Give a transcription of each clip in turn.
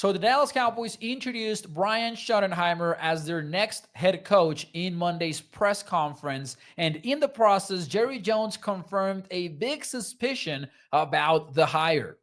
So the Dallas Cowboys introduced Brian Schottenheimer as their next head coach in Monday's press conference. And in the process, Jerry Jones confirmed a big suspicion about the hire.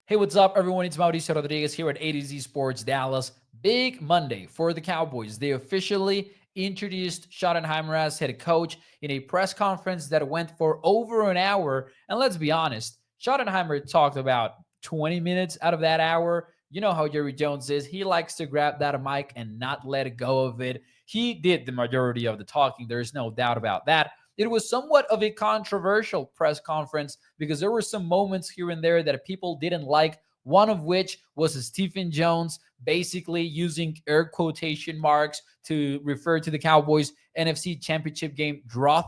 Hey, what's up, everyone? It's Mauricio Rodriguez here at A to Z Sports Dallas. Big Monday for the Cowboys. They officially introduced Schottenheimer as head coach in a press conference that went for over an hour. And let's be honest, Schottenheimer talked about 20 minutes out of that hour. You know how Jerry Jones is. He likes to grab that mic and not let go of it. He did the majority of the talking. There's no doubt about that. It was somewhat of a controversial press conference because there were some moments here and there that people didn't like. One of which was Stephen Jones basically using air quotation marks to refer to the Cowboys' NFC Championship game draw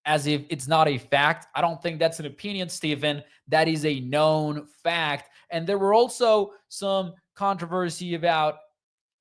as if it's not a fact. I don't think that's an opinion, Stephen. That is a known fact. And there were also some controversy about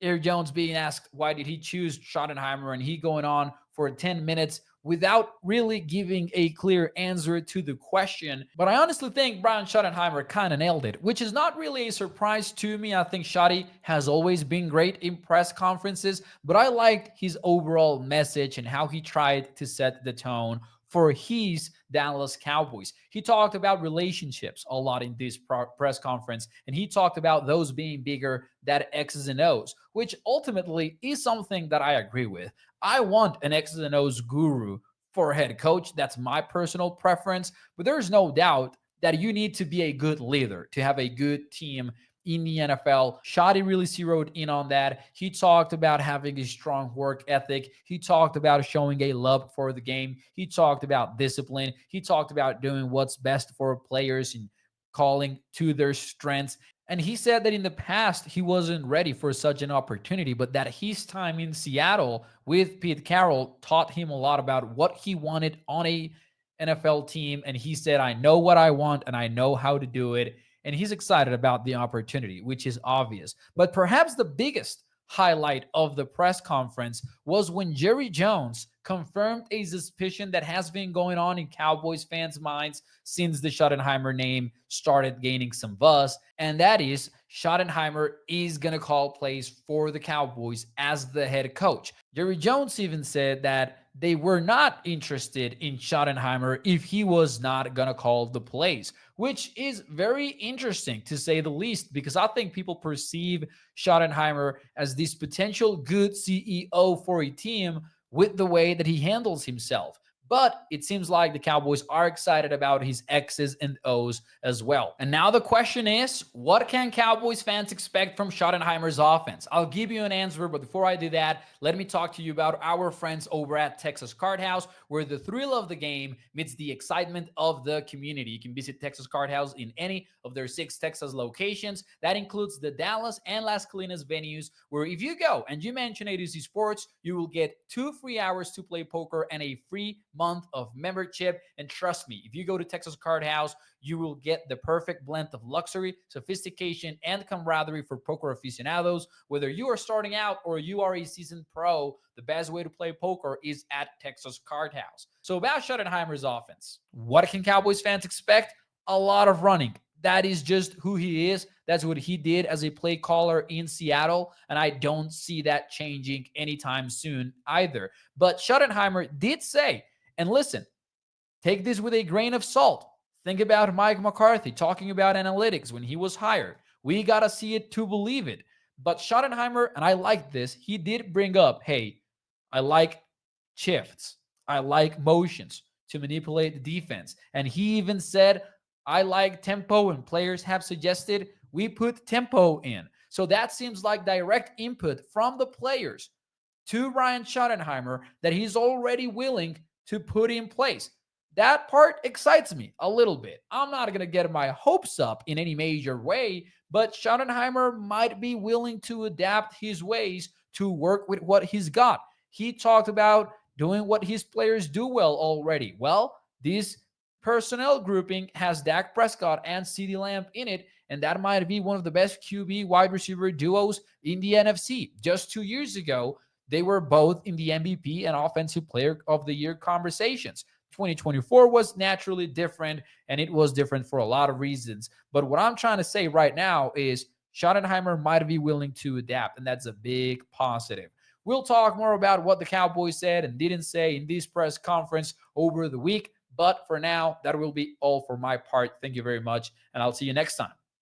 Aaron Jones being asked why did he choose Schottenheimer, and he going on for 10 minutes without really giving a clear answer to the question. But I honestly think Brian Schottenheimer kind of nailed it, which is not really a surprise to me. I think Shotty has always been great in press conferences, but I liked his overall message and how he tried to set the tone for his Dallas Cowboys. He talked about relationships a lot in this press conference, and he talked about those being bigger than X's and O's, which ultimately is something that I agree with. I want an X's and O's guru for a head coach. That's my personal preference, but there's no doubt that you need to be a good leader to have a good team in the NFL. Shotty really zeroed in on that. He talked about having a strong work ethic. He talked about showing a love for the game. He talked about discipline. He talked about doing what's best for players and calling to their strengths. And he said that in the past, he wasn't ready for such an opportunity, but that his time in Seattle with Pete Carroll taught him a lot about what he wanted on a NFL team. And he said, I know what I want and I know how to do it. And he's excited about the opportunity, which is obvious. But perhaps the biggest highlight of the press conference was when Jerry Jones confirmed a suspicion that has been going on in Cowboys fans' minds since the Schottenheimer name started gaining some buzz, and that is Schottenheimer is going to call plays for the Cowboys as the head coach. Jerry Jones even said that they were not interested in Schottenheimer if he was not going to call the plays, which is very interesting to say the least, because I think people perceive Schottenheimer as this potential good CEO for a team with the way that he handles himself. But it seems like the Cowboys are excited about his X's and O's as well. And now the question is, what can Cowboys fans expect from Schottenheimer's offense? I'll give you an answer, but before I do that, let me talk to you about our friends over at Texas Card House, where the thrill of the game meets the excitement of the community. You can visit Texas Card House in any of their 6 Texas locations. That includes the Dallas and Las Colinas venues, where if you go and you mention A to Z Sports, you will get 2 free hours to play poker and a free month of membership. And trust me, if you go to Texas Card House, you will get the perfect blend of luxury, sophistication, and camaraderie for poker aficionados. Whether you are starting out or you are a seasoned pro, the best way to play poker is at Texas Card House. So about Schottenheimer's offense, what can Cowboys fans expect? A lot of running. That is just who he is. That's what he did as a play caller in Seattle, and I don't see that changing anytime soon either. But Schottenheimer did say, and listen, take this with a grain of salt. Think about Mike McCarthy talking about analytics when he was hired. We got to see it to believe it. But Schottenheimer, and I like this, he did bring up, hey, I like shifts. I like motions to manipulate the defense. And he even said, I like tempo, and players have suggested we put tempo in. So that seems like direct input from the players to Ryan Schottenheimer that he's already willing to put in place. That part excites me a little bit. I'm not going to get my hopes up in any major way, but Schottenheimer might be willing to adapt his ways to work with what he's got. He talked about doing what his players do well already. Well, this personnel grouping has Dak Prescott and CeeDee Lamb in it, and that might be one of the best QB wide receiver duos in the NFC. Just 2 years ago, they were both in the MVP and Offensive Player of the Year conversations. 2024 was naturally different, and it was different for a lot of reasons. But what I'm trying to say right now is Schottenheimer might be willing to adapt, and that's a big positive. We'll talk more about what the Cowboys said and didn't say in this press conference over the week. But for now, that will be all for my part. Thank you very much, and I'll see you next time.